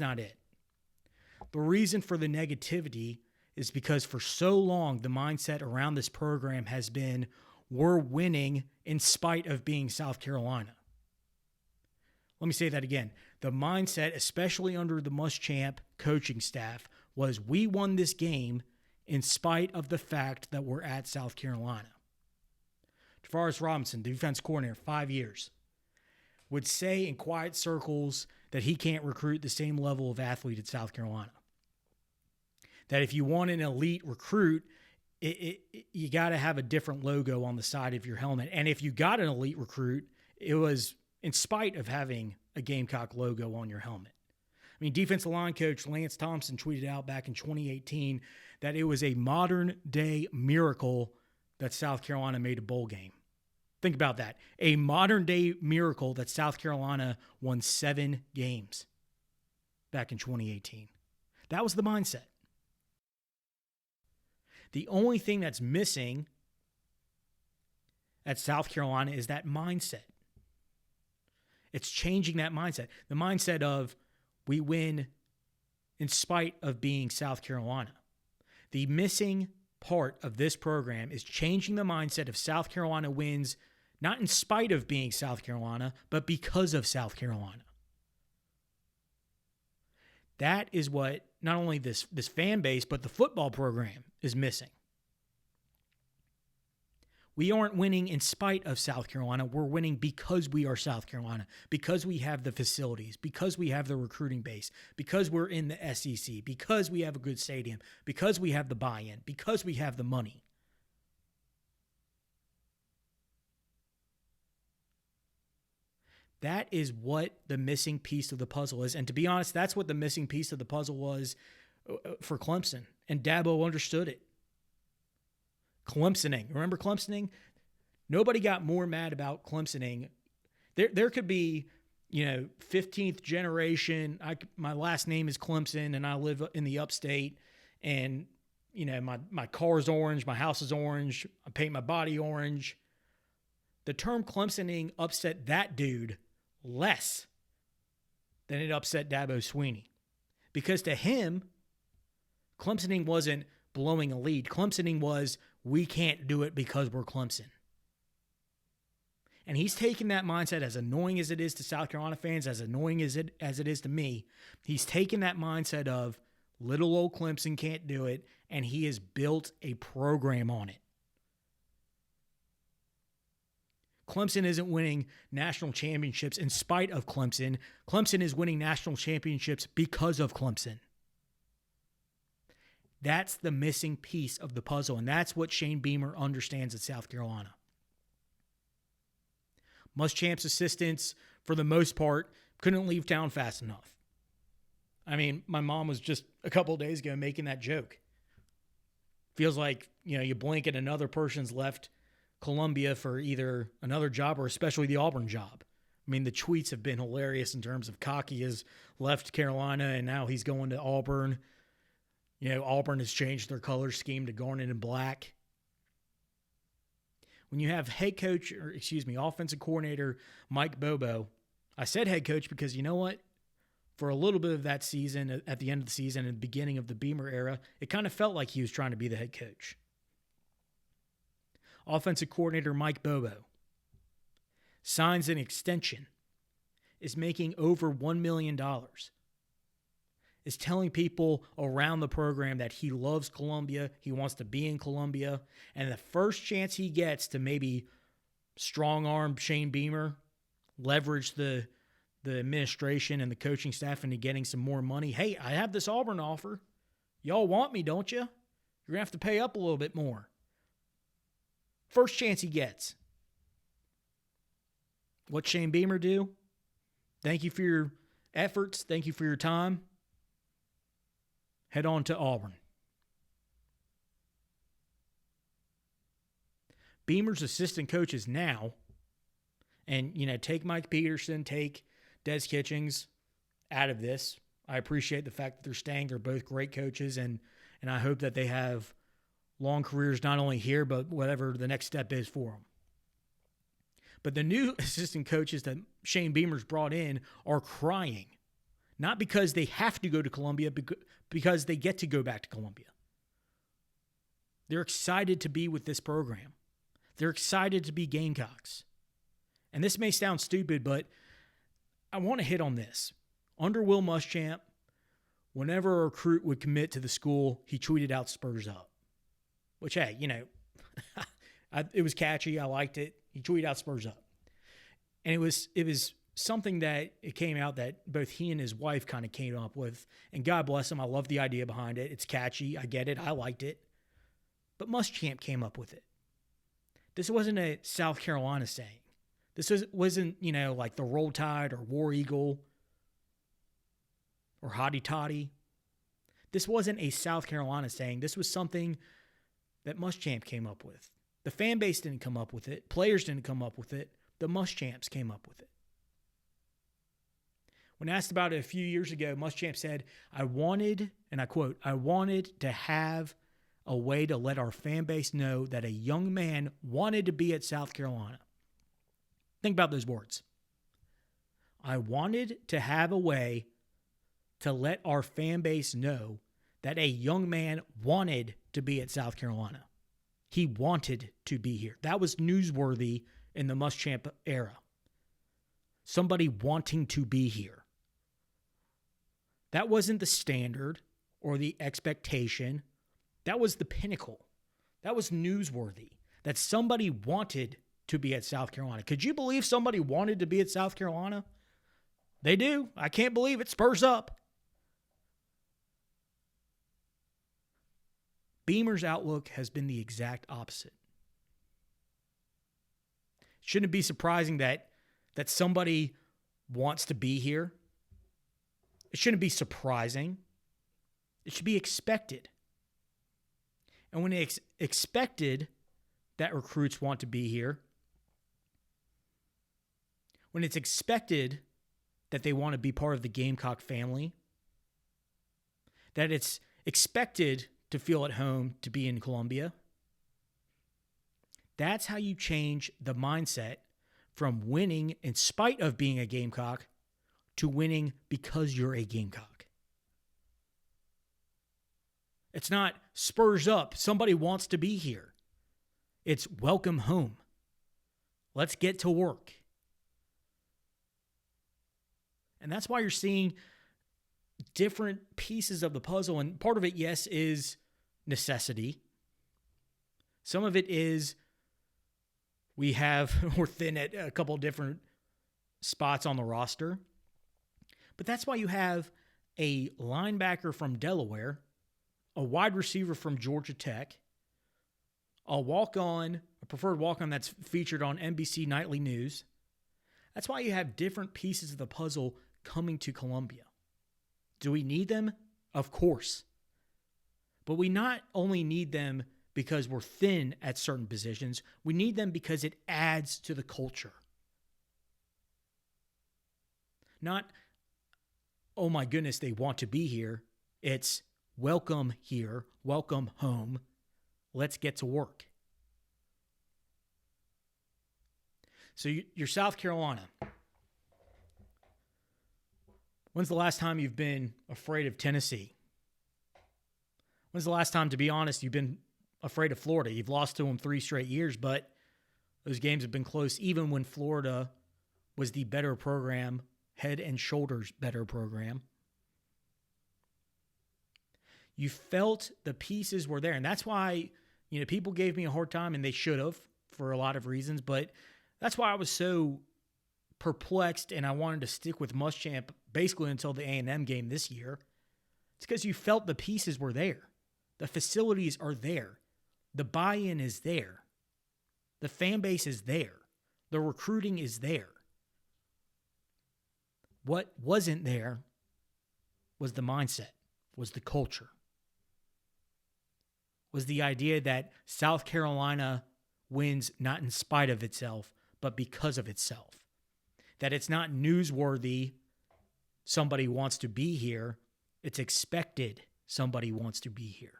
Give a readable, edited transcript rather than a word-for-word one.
Not it. The reason for the negativity is because for so long, the mindset around this program has been, we're winning in spite of being South Carolina. Let me say that again. The mindset, especially under the Muschamp coaching staff, was we won this game in spite of the fact that we're at South Carolina. Tavares Robinson, defense coordinator, 5 years, would say in quiet circles that he can't recruit the same level of athlete at South Carolina. That if you want an elite recruit, you got to have a different logo on the side of your helmet. And if you got an elite recruit, it was in spite of having a Gamecock logo on your helmet. I mean, defensive line coach Lance Thompson tweeted out back in 2018 that it was a modern-day miracle that South Carolina made a bowl game. Think about that. A modern-day miracle that South Carolina won 7 games back in 2018. That was the mindset. The only thing that's missing at South Carolina is that mindset. It's changing that mindset. The mindset of we win in spite of being South Carolina. The missing part of this program is changing the mindset of South Carolina wins not in spite of being South Carolina, but because of South Carolina. That is what not only this fan base, but the football program is missing. We aren't winning in spite of South Carolina. We're winning because we are South Carolina, because we have the facilities, because we have the recruiting base, because we're in the SEC, because we have a good stadium, because we have the buy-in, because we have the money. That is what the missing piece of the puzzle is. And to be honest, that's what the missing piece of the puzzle was for Clemson. And Dabo understood it. Clemsoning. Remember Clemsoning? Nobody got more mad about Clemsoning. There could be, 15th generation. My last name is Clemson, and I live in the upstate. And, my car's orange, my house is orange. I paint my body orange. The term Clemsoning upset that dude less than it upset Dabo Swinney. Because to him, Clemsoning wasn't blowing a lead. Clemsoning was, we can't do it because we're Clemson. And he's taken that mindset, as annoying as it is to South Carolina fans, as annoying as it is to me, he's taken that mindset of little old Clemson can't do it, and he has built a program on it. Clemson isn't winning national championships in spite of Clemson. Clemson is winning national championships because of Clemson. That's the missing piece of the puzzle, and that's what Shane Beamer understands at South Carolina. Muschamp's assistants, for the most part, couldn't leave town fast enough. I mean, my mom was just a couple of days ago making that joke. Feels like, you blink and another person's left Columbia for either another job or especially the Auburn job. I mean, the tweets have been hilarious in terms of Cocky has left Carolina and now he's going to Auburn. Auburn has changed their color scheme to garnet and black. When you have offensive coordinator Mike Bobo, I said head coach because you know what? For a little bit of that season, at the end of the season and the beginning of the Beamer era, it kind of felt like he was trying to be the head coach. Offensive coordinator Mike Bobo signs an extension, is making over $1 million, is telling people around the program that he loves Columbia, he wants to be in Columbia, and the first chance he gets to maybe strong-arm Shane Beamer, leverage the administration and the coaching staff into getting some more money. Hey, I have this Auburn offer. Y'all want me, don't you? You're going to have to pay up a little bit more. First chance he gets. What Shane Beamer do? Thank you for your efforts. Thank you for your time. Head on to Auburn. Beamer's assistant coaches now, and, take Mike Peterson, take Des Kitchings out of this. I appreciate the fact that they're staying. They're both great coaches, and I hope that they have long careers not only here, but whatever the next step is for them. But the new assistant coaches that Shane Beamer's brought in are crying. Not because they have to go to Columbia, because they get to go back to Columbia. They're excited to be with this program. They're excited to be Gamecocks. And this may sound stupid, but I want to hit on this. Under Will Muschamp, whenever a recruit would commit to the school, he tweeted out Spurs up. Which, hey, it was catchy. I liked it. He tweeted out Spurs up. And it was something that it came out that both he and his wife kind of came up with. And God bless him. I love the idea behind it. It's catchy. I get it. I liked it. But Muschamp came up with it. This wasn't a South Carolina saying. This wasn't, like the Roll Tide or War Eagle or Hotty Toddy. This wasn't a South Carolina saying. This was something that Muschamp came up with. The fan base didn't come up with it. Players didn't come up with it. The Muschamps came up with it. When asked about it a few years ago, Muschamp said, I wanted, and I quote, I wanted to have a way to let our fan base know that a young man wanted to be at South Carolina. Think about those words. I wanted to have a way to let our fan base know that a young man wanted to be at South Carolina. He wanted to be here. That was newsworthy in the Muschamp era. Somebody wanting to be here. That wasn't the standard or the expectation. That was the pinnacle. That was newsworthy. That somebody wanted to be at South Carolina. Could you believe somebody wanted to be at South Carolina? They do. I can't believe it. Spurs up. Beamer's outlook has been the exact opposite. Shouldn't it be surprising that somebody wants to be here? It shouldn't be surprising. It should be expected. And when it's expected that recruits want to be here, when it's expected that they want to be part of the Gamecock family, that it's expected to feel at home to be in Columbia, that's how you change the mindset from winning in spite of being a Gamecock to winning because you're a Gamecock. It's not Spurs up. Somebody wants to be here. It's welcome home. Let's get to work. And that's why you're seeing different pieces of the puzzle. And part of it, yes, is necessity. Some of it is we're thin at a couple of different spots on the roster. But that's why you have a linebacker from Delaware, a wide receiver from Georgia Tech, a preferred walk-on that's featured on NBC Nightly News. That's why you have different pieces of the puzzle coming to Columbia. Do we need them? Of course. But we not only need them because we're thin at certain positions, we need them because it adds to the culture. Not, oh my goodness, they want to be here. It's welcome here, welcome home. Let's get to work. So you're South Carolina. When's the last time you've been afraid of Tennessee? When's the last time, to be honest, you've been afraid of Florida? You've lost to them 3 straight years, but those games have been close, even when Florida was the better program, head and shoulders better program. You felt the pieces were there, and that's why people gave me a hard time, and they should have for a lot of reasons, but that's why I was so perplexed, and I wanted to stick with Muschamp basically until the A&M game this year. It's because you felt the pieces were there. The facilities are there. The buy-in is there. The fan base is there. The recruiting is there. What wasn't there was the mindset, was the culture, was the idea that South Carolina wins not in spite of itself, but because of itself. That it's not newsworthy somebody wants to be here. It's expected somebody wants to be here.